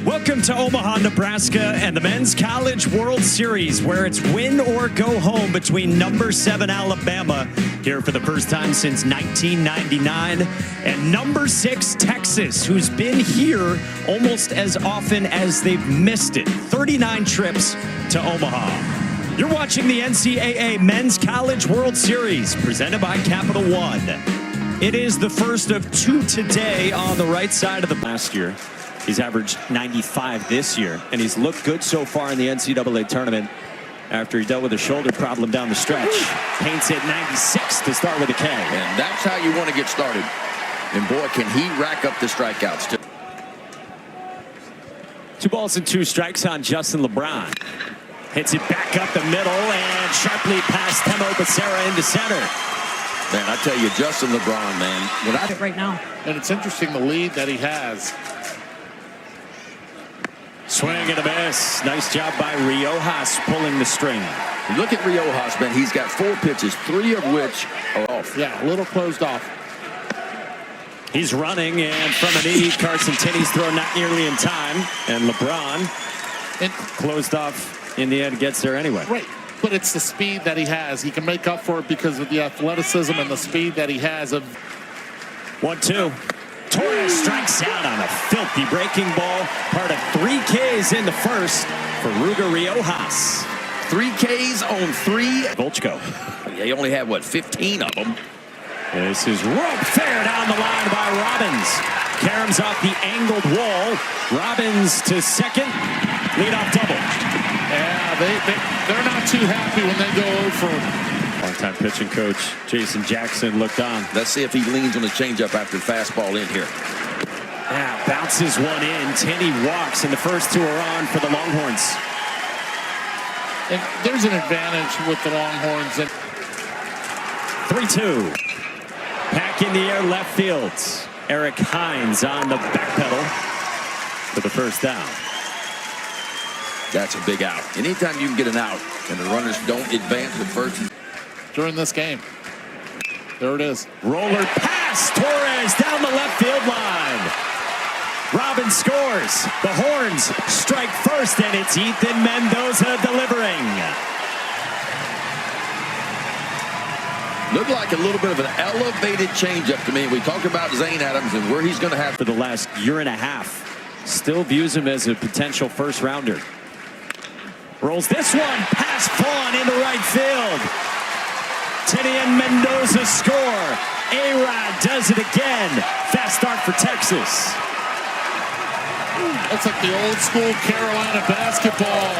Welcome to Omaha, Nebraska, and the Men's College World Series, where it's win or go home between number 7 Alabama, here for the first time since 1999, and number 6 Texas, who's been here almost as often as they've missed it. 39 trips to Omaha. You're watching the NCAA Men's College World Series, presented by Capital One. It is the first of 2 today on the right side of the last year. He's averaged 95 this year, and he's looked good so far in the NCAA tournament after he dealt with a shoulder problem down the stretch. Paints at 96 to start with a K. And that's how you want to get started. And boy, can he rack up the strikeouts too. 2 balls and 2 strikes on Justin LeBron. Hits it back up the middle and sharply past Temo Becerra into center. Man, I tell you, Justin LeBron, man. Right now. And it's interesting the lead that he has. Swing and a miss. Nice job by Riojas pulling the string. Look at Riojas, man. He's got 4 pitches, 3 of which are off. Yeah, a little closed off. He's running, and from an knee, Carson Tinney's throw not nearly in time. And LeBron closed off in the end, gets there anyway. Right, but it's the speed that he has. He can make up for it because of the athleticism and the speed that he has. 1-2. Torres strikes out on a filthy breaking ball. Part of 3 Ks in the first for Ruger Riojas. 3 Ks on 3. Volchko. He only had, what, 15 of them. This is rope fair down the line by Robbins. Karam's off the angled wall. Robbins to second. Leadoff double. Yeah, they're not too happy when they go for. Longtime pitching coach Jason Jackson looked on. Let's see if he leans on the changeup after the fastball in here. Yeah, bounces one in. Tinney walks, and the first 2 are on for the Longhorns. And there's an advantage with the Longhorns. 3-2. Pack in the air left field. Eric Hines on the back pedal for the first down. That's a big out. Anytime you can get an out and the runners don't advance with first. During this game. There it is. Roller pass. Torres down the left field line. Robbins scores. The Horns strike first, and it's Ethan Mendoza delivering. Looked like a little bit of an elevated changeup to me. We talked about Zane Adams and where he's going to have for the last year and a half. Still views him as a potential first rounder. Rolls this one past Vaughn into right field. Tinney and Mendoza score. A-Rod does it again. Fast start for Texas. It's like the old school Carolina basketball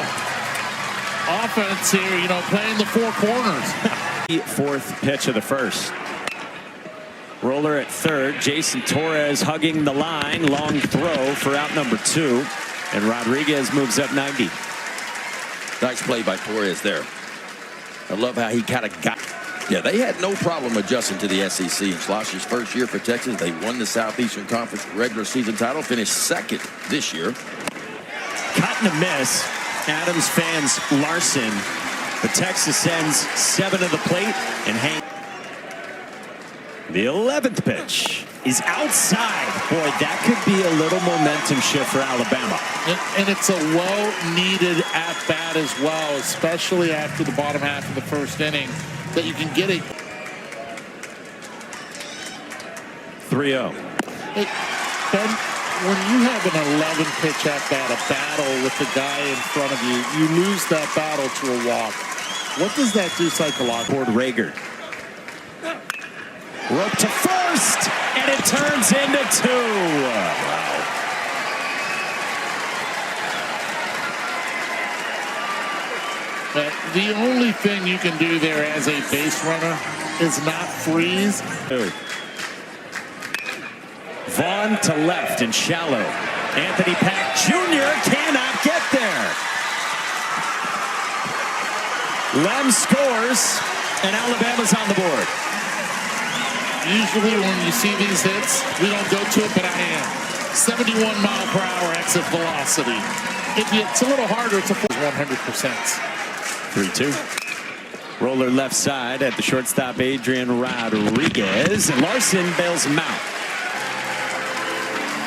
offense here, you know, playing the 4 corners. 4th pitch of the first. Roller at third. Jason Torres hugging the line. Long throw for out number 2. And Rodriguez moves up 90. Nice play by Torres there. I love how he kind of got. Yeah, they had no problem adjusting to the SEC. In Schloss's first year for Texas, they won the Southeastern Conference regular season title, finished 2nd this year. Cut and a miss. Adams fans Larson. But Texas sends 7 to the plate and hang. The 11th pitch is outside. Boy, that could be a little momentum shift for Alabama. And it's a well-needed at-bat as well, especially after the bottom half of the first inning, that you can get a 3-0. Hey, Ben, when you have an 11-pitch at-bat, a battle with the guy in front of you, you lose that battle to a walk. What does that do psychologically? Toward Rager. Rope to first, and it turns into 2. Wow. The only thing you can do there as a base runner is not freeze. Vaughn to left and shallow. Anthony Pack Jr. cannot get there. Lem scores, and Alabama's on the board. Usually when you see these hits, we don't go to it, but I am. 71 mile per hour exit velocity. It's a little harder. It's a 100%. 3-2. Roller left side at the shortstop, Adrian Rodriguez. And Larson bails him out.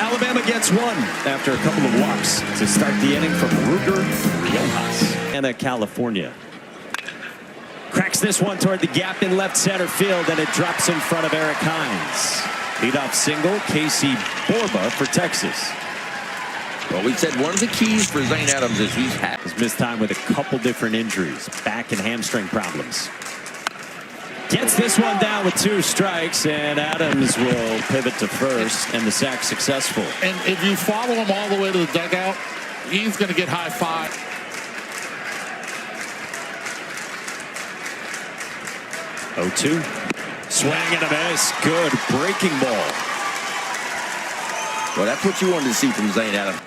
Alabama gets one after a couple of walks to start the inning from Ruger Rojas. And California. Cracks this one toward the gap in left center field, and it drops in front of Eric Hines. Leadoff single, Casey Borba for Texas. Well, we said one of the keys for Zane Adams is he's missed time with a couple different injuries, back and hamstring problems. Gets this one down with 2 strikes, and Adams will pivot to first, and the sack successful. And if you follow him all the way to the dugout, he's going to get high five. 0-2. Swing and a miss. Good breaking ball. Well, that's what you wanted to see from Zane Adams.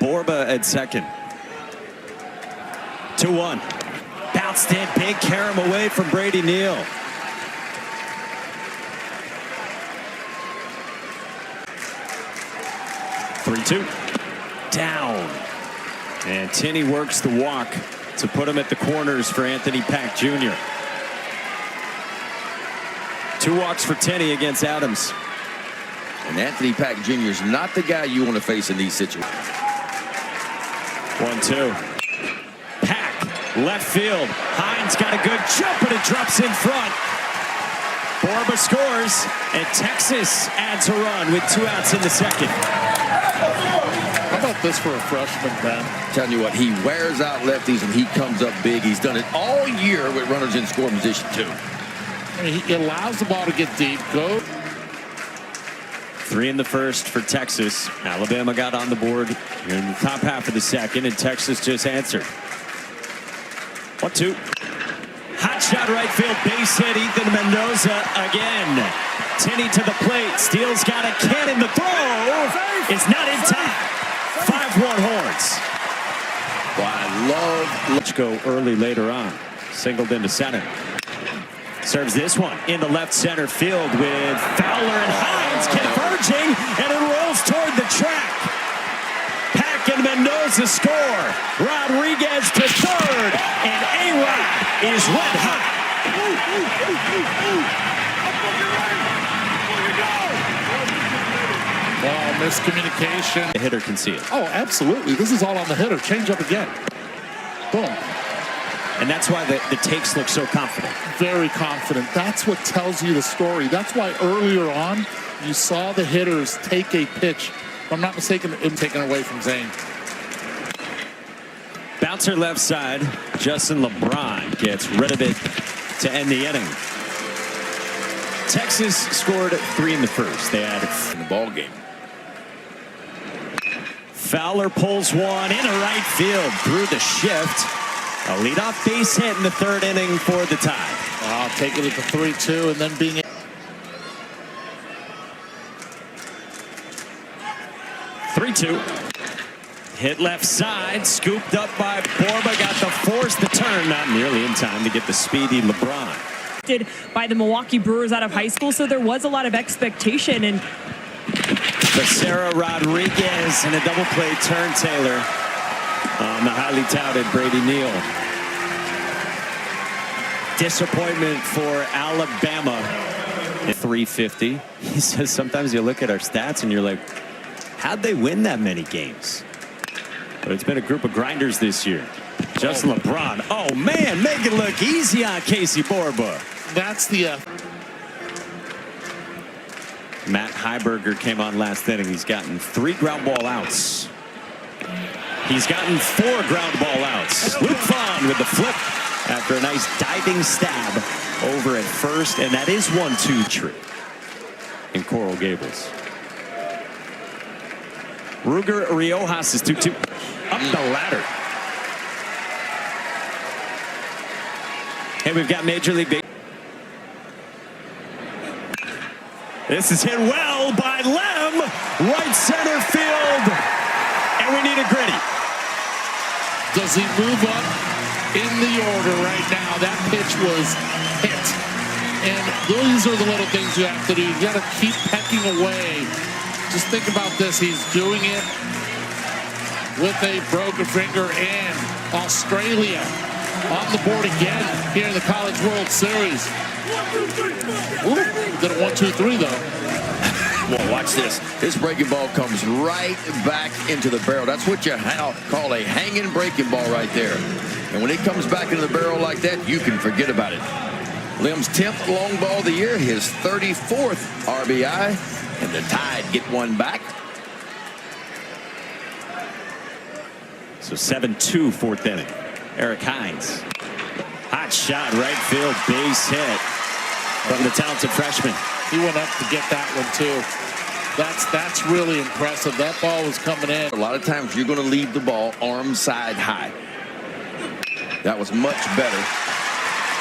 Borba at second. 2-1. Bounced in big, carry him away from Brady Neal. Three-two. Down. And Tinney works the walk to put him at the corners for Anthony Pack Jr. 2 walks for Tinney against Adams. And Anthony Pack Jr. is not the guy you want to face in these situations. 1-2. Pack, left field. Hines got a good jump, but it drops in front. Borba scores, and Texas adds a run with 2 outs in the second. How about this for a freshman, Ben? Telling you what, he wears out lefties and he comes up big. He's done it all year with runners in score position too. He allows the ball to get deep. Go. 3 in the first for Texas. Alabama got on the board in the top half of the second, and Texas just answered. 1-2. Hot shot right field, base hit. Ethan Mendoza again. Tinney to the plate. Steele's got a cannon. The throw is not in time. 5-1 Horns. Well, I love. Let's go early later on. Singled into center. Serves this one into left center field with Fowler and Hines converging, and it rolls toward the track. Pack and Mendoza score. Rodriguez to third, and A-Rod is red hot. Miscommunication. The hitter can see it. Oh, absolutely. This is all on the hitter. Change up again. Boom. And that's why the takes look so confident. Very confident. That's what tells you the story. That's why earlier on, you saw the hitters take a pitch. If I'm not mistaken, taken away from Zane. Bouncer left side. Justin LeBron gets rid of it to end the inning. Texas scored 3 in the first. They added In the ball game. Fowler pulls one into right field through the shift. A leadoff base hit in the 3rd inning for the tie. I'll take it at the 3-2 and then being 3-2. Hit left side, scooped up by Borba, got the force to turn, not nearly in time to get the speedy LeBron. By the Milwaukee Brewers out of high school, so there was a lot of expectation. And Becerra Rodriguez and a double play turn Taylor on the highly touted Brady Neal. Disappointment for Alabama. 350. He says sometimes you look at our stats and you're like, how'd they win that many games? But it's been a group of grinders this year. Justin LeBron. Oh, man, make it look easy on Casey Borba. That's the Matt Heiberger came on last inning. He's gotten 3 ground ball outs. He's gotten 4 ground ball outs. Luke Vaughn with the flip after a nice diving stab over at first. And that is 1-2 tree in Coral Gables. Ruger Riojas is 2-2 up the ladder. And we've got Major League Baseball. This is hit well by Lem, right center field, and we need a gritty. Does he move up in the order right now? That pitch was hit. And these are the little things you have to do. You got to keep pecking away. Just think about this. He's doing it with a broken finger in Australia. on the board again here in the College World Series. Ooh, did a 1-2-3 though. Well, watch this. This breaking ball comes right back into the barrel. That's what you call a hanging breaking ball right there. And when it comes back into the barrel like that, you can forget about it. Lim's 10th long ball of the year, his 34th RBI, and the Tide get one back. So 7-2 fourth inning. Eric Hines. Hot shot, right field, base hit from the talented freshman. He went up to get that one too. That's really impressive. That ball was coming in. A lot of times you're going to leave the ball arm side high. That was much better.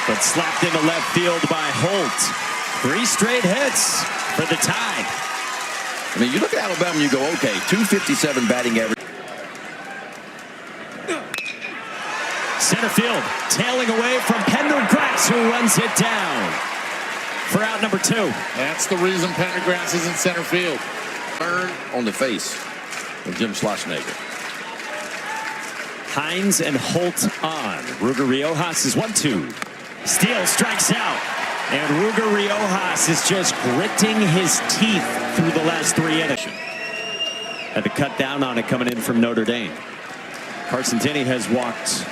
But slapped into left field by Holt. 3 straight hits for the Tide. I mean, you look at Alabama and you go, okay, 257 batting average. Center field, tailing away from Pendergrass, who runs it down for out number 2. That's the reason Pendergrass is in center field. Turn on the face of Jim Schlossnagle. Hines and Holt on. Ruger Riojas is 1-2. Steele strikes out. And Ruger Riojas is just gritting his teeth through the last 3 innings. Had to cut down on it coming in from Notre Dame. Carson Tinney has walked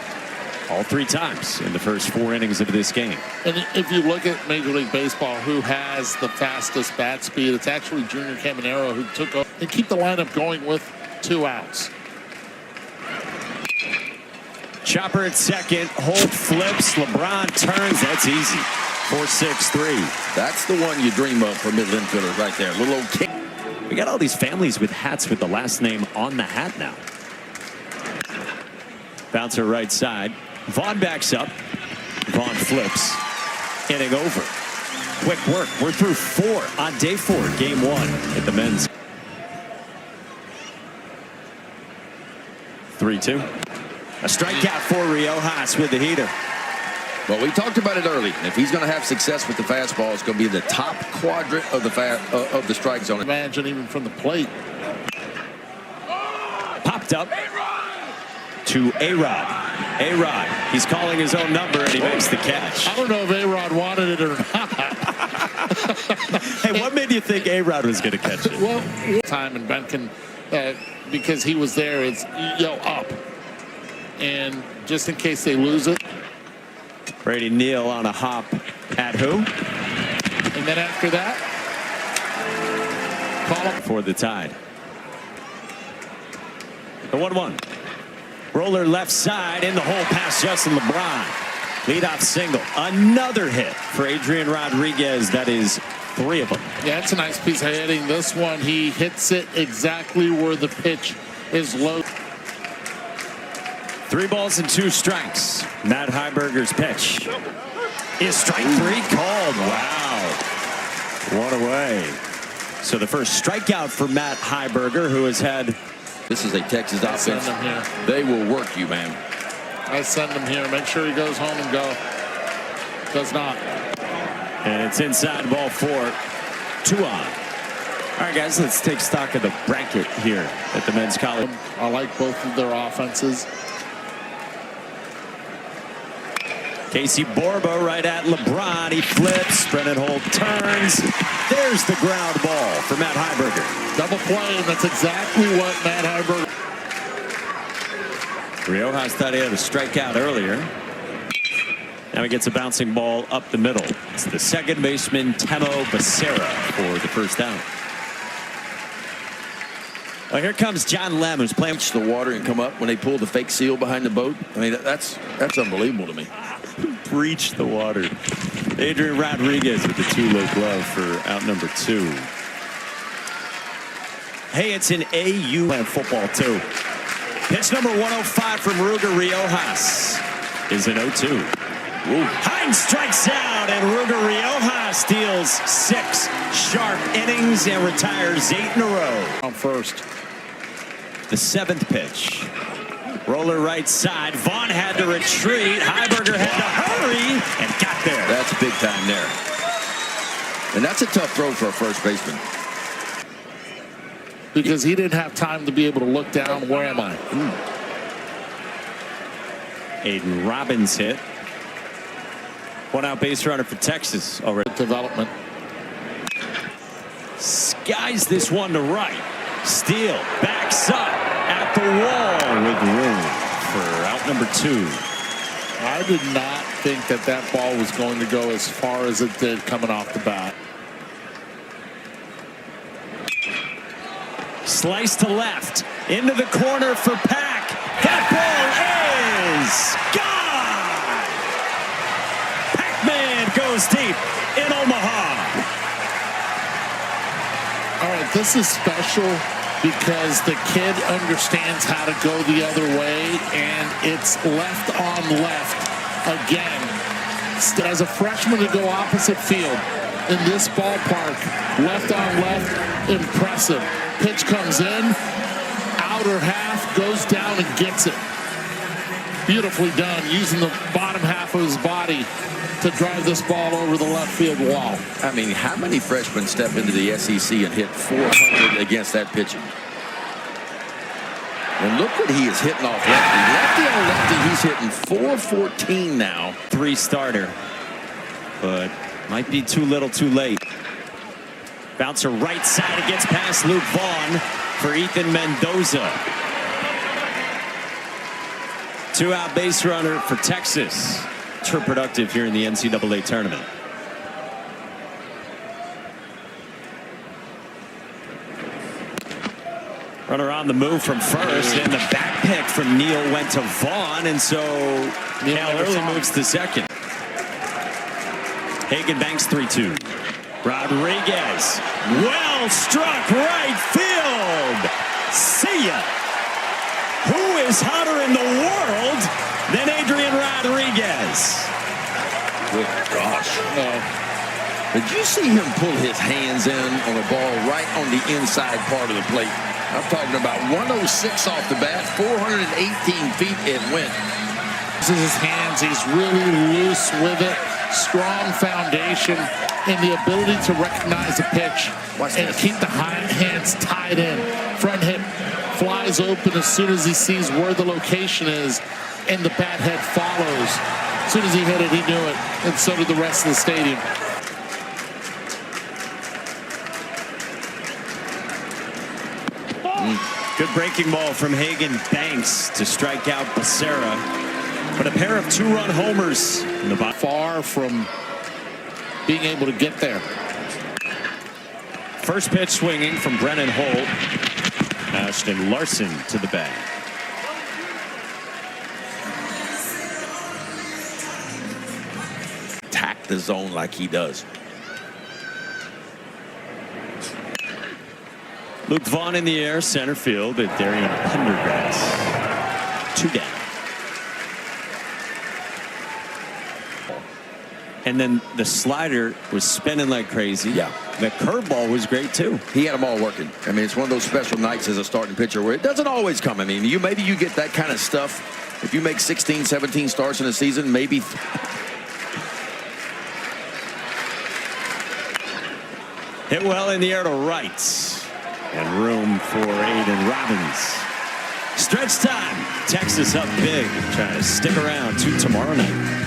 all 3 times in the first 4 innings of this game. And if you look at Major League Baseball, who has the fastest bat speed, it's actually Junior Caminero who took over and keep the lineup going with 2 outs. Chopper at second. Holt flips. LeBron turns. That's easy. 4-6-3. That's the one you dream of for middle infielders right there. Little old kick. We got all these families with hats with the last name on the hat now. Bouncer right side. Vaughn backs up. Vaughn flips. Inning over. Quick work. We're through 4 on day 4, game 1 at the men's. 3-2. A strikeout for Riojas with the heater. Well, we talked about it early. If he's going to have success with the fastball, it's going to be the top quadrant of the strike zone. Imagine even from the plate. Popped up to A-Rod. A-Rod, he's calling his own number and he makes the catch. I don't know if A-Rod wanted it or not. Hey, what made you think A-Rod was going to catch it? Well, time and Benkin, because he was there, it's yell up. And just in case they lose it. Brady Neal on a hop at who? And then after that, call him for the Tide. The 1-1. Roller left side in the hole past Justin LeBron. Leadoff single. Another hit for Adrian Rodriguez. That is 3 of them. Yeah, it's a nice piece of hitting. This one, he hits it exactly where the pitch is low. 3 balls and 2 strikes. Matt Heiberger's pitch is strike 3 called. Wow. 1 away. So the first strikeout for Matt Heiberger, who has had. This is a Texas offense. They will work you, man. I send him here. Make sure he goes home and go. Does not. And it's inside ball 4. 2 on. All right, guys, let's take stock of the bracket here at the men's college. I like both of their offenses. Casey Borba right at LeBron. He flips. Brennan Holt turns. There's the ground ball for Matt Heiberger. Double play, and that's exactly what Matt Heiberger. Riojas thought he had a strikeout earlier. Now he gets a bouncing ball up the middle. It's the second baseman, Temo Becerra, for the first down. Well, here comes John Lem, who's playing the water and come up when they pull the fake seal behind the boat. I mean, that's unbelievable to me. Breach the water. Adrian Rodriguez with the two-low glove for out number 2. Hey, it's an AU playing football too. Pitch number 105 from Ruger Riojas is an 0-2. Hines strikes out, and Ruger Riojas steals 6 sharp innings and retires 8 in a row. On first. The 7th pitch. Roller right side. Vaughn had to retreat. Heiberger had to hurry and got there. That's big time there. And that's a tough throw for a first baseman. Because he didn't have time to be able to look down. Where am I? Aiden Robbins hit. One out base runner for Texas already. Development. Skies this one to right. Steele backs up at the wall with room for out number 2. I did not think that that ball was going to go as far as it did coming off the bat. Slice to left. Into the corner for Pack. That ball is gone. Pac-Man goes deep in Omaha. All right, this is special because the kid understands how to go the other way, and it's left on left again. As a freshman to go opposite field in this ballpark, left on left, impressive. Pitch comes in, outer half, goes down and gets it. Beautifully done, using the bottom half of his body to drive this ball over the left field wall. I mean, how many freshmen step into the SEC and hit 400 against that pitching? And look what he is hitting off lefty. Lefty on lefty, he's hitting 414 now. 3-starter, but might be too little too late. Bouncer right side, it gets past Luke Vaughn for Ethan Mendoza. 2-out base runner for Texas. True productive here in the NCAA tournament. Runner on the move from first, and the back pick from Neal went to Vaughn, and so Neal early moves to second. Hagen banks 3-2. Rodriguez, well struck right field. See ya. Who is hotter in the world than Adrian Rodriguez? Good gosh. Did you see him pull his hands in on a ball right on the inside part of the plate? I'm talking about 106 off the bat, 418 feet it went. This is his hands. He's really loose with it. Strong foundation and the ability to recognize the pitch and keep the hands tied in. Front hip flies open as soon as he sees where the location is, and the bat head follows. As soon as he hit it, he knew it, and so did the rest of the stadium. Good breaking ball from Hagen Banks to strike out Becerra. But a pair of 2-run homers in the bottom. Far from being able to get there. First pitch swinging from Brennan Holt. Ashton Larson to the bag. Attack the zone like he does. Luke Vaughn in the air, center field, at Darian Pendergrass. 2 down. And then the slider was spinning like crazy. Yeah. The curveball was great too. He had them all working. I mean, it's one of those special nights as a starting pitcher where it doesn't always come. I mean, maybe you get that kind of stuff. If you make 16, 17 starts in a season, maybe. Hit well in the air to right. And room for Aiden Robbins. Stretch time. Texas up big. Trying to stick around to tomorrow night.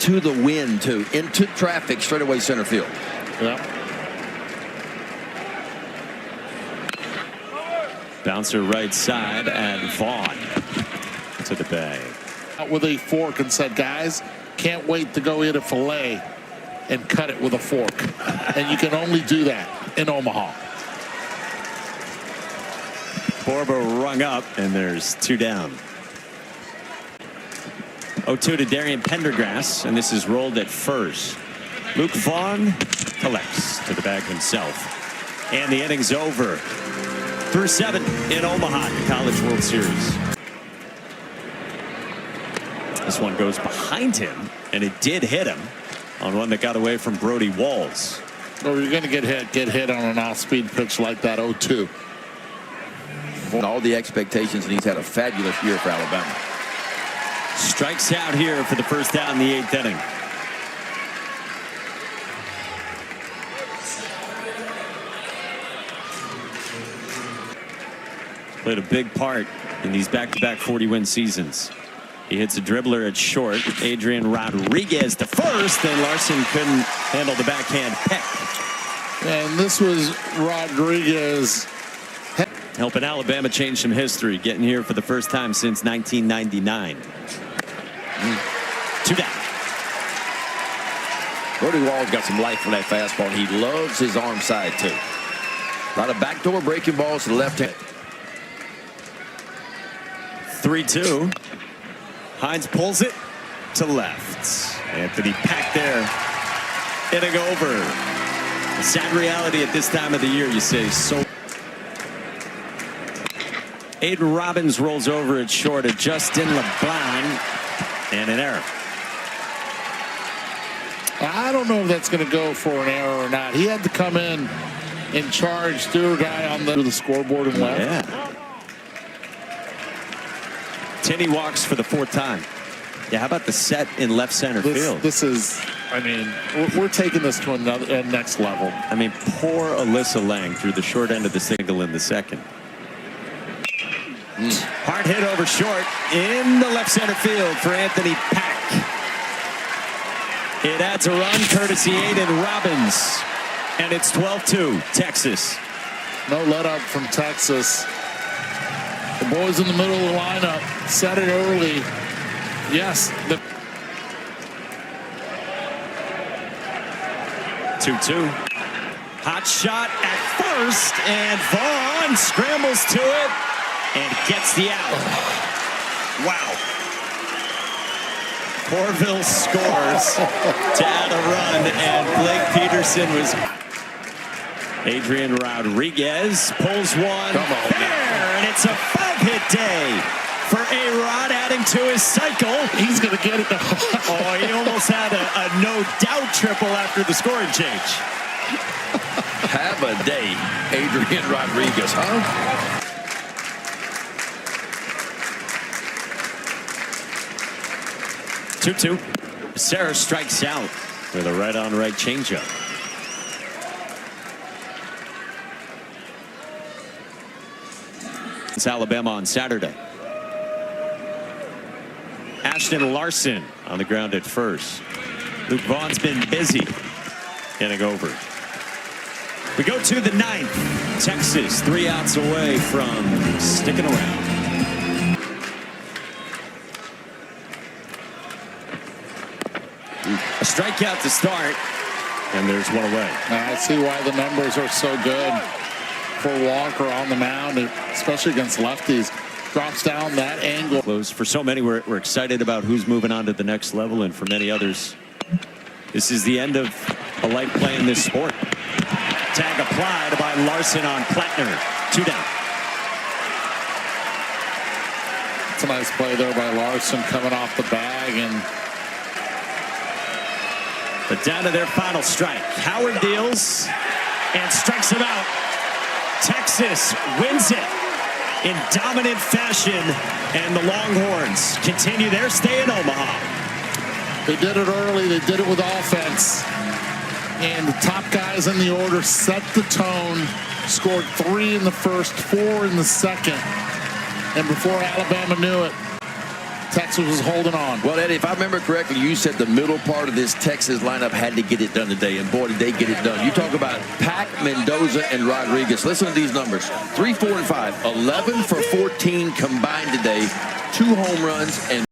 To the wind, too. Into traffic, straight away center field. Yeah. Bouncer right side and Vaughn to the bag. Out with a fork and said, guys, can't wait to go in a fillet and cut it with a fork. And you can only do that in Omaha. Borba rung up, and there's 2 down. 0-2 to Darian Pendergrass, and this is rolled at first. Luke Vaughn collects to the bag himself. And the inning's over. Through 7 in Omaha, the College World Series. This one goes behind him, and it did hit him on one that got away from Brody Walls. Well, you're going to get hit on an off-speed pitch like that 0-2. All the expectations, and he's had a fabulous year for Alabama. Strikes out here for the first down in the 8th inning. Played a big part in these back-to-back 40-win seasons. He hits a dribbler at short. Adrian Rodriguez to first, and Larson couldn't handle the backhand peck. And this was Rodriguez helping Alabama change some history, getting here for the first time since 1999. 2 down. Brody Wall's got some life for that fastball. He loves his arm side, too. A lot of backdoor breaking balls to the left hand. 3-2. Hines pulls it to left. Anthony Pack there. Hitting over. A sad reality at this time of the year, you say. So Aiden Robbins rolls over at short at Justin LeBlanc. And an error. I don't know if that's going to go for an error or not. He had to come in charge, threw a guy on the scoreboard and left. Yeah. Tinney walks for the 4th time. Yeah, how about the set in left center field? This is, I mean, we're taking this to another next level. I mean, poor Alyssa Lang threw the short end of the single in the second. Hard hit over short in the left center field for Anthony Pack. It adds a run courtesy Aiden Robbins. And it's 12-2, Texas. No let up from Texas. The boys in the middle of the lineup set it early. Yes. 2-2. Hot shot at first, and Vaughn scrambles to it and gets the out. Wow. Corville scores to add a run, and Blake Peterson was. Adrian Rodriguez pulls one there, and it's a 5-hit day for A-Rod, adding to his cycle. He's going to get it. Oh, he almost had a no-doubt triple after the scoring change. Have a day, Adrian Rodriguez, huh? Two. Sarah strikes out with a right-on-right changeup. It's Alabama on Saturday. Ashton Larson on the ground at first. Luke Vaughn's been busy getting over. We go to the 9th. Texas 3 outs away from sticking around. A strikeout to start, and there's one away. I see why the numbers are so good for Walker on the mound, especially against lefties. Drops down that angle. Close for so many. We're excited about who's moving on to the next level, and for many others, this is the end of a life playing this sport. Tag applied by Larson on Plattner. 2 down. It's a nice play there by Larson coming off the bag, and but down to their final strike. Howard deals and strikes him out. Texas wins it in dominant fashion, and the Longhorns continue their stay in Omaha. They did it early. They did it with offense. And the top guys in the order set the tone, scored 3 in the first, 4 in the second. And before Alabama knew it, Texas was holding on. Well, Eddie, if I remember correctly, you said the middle part of this Texas lineup had to get it done today, and boy, did they get it done. You talk about Pack, Mendoza, and Rodriguez. Listen to these numbers. 3, 4, and 5. 11 for 14 combined today. 2 home runs and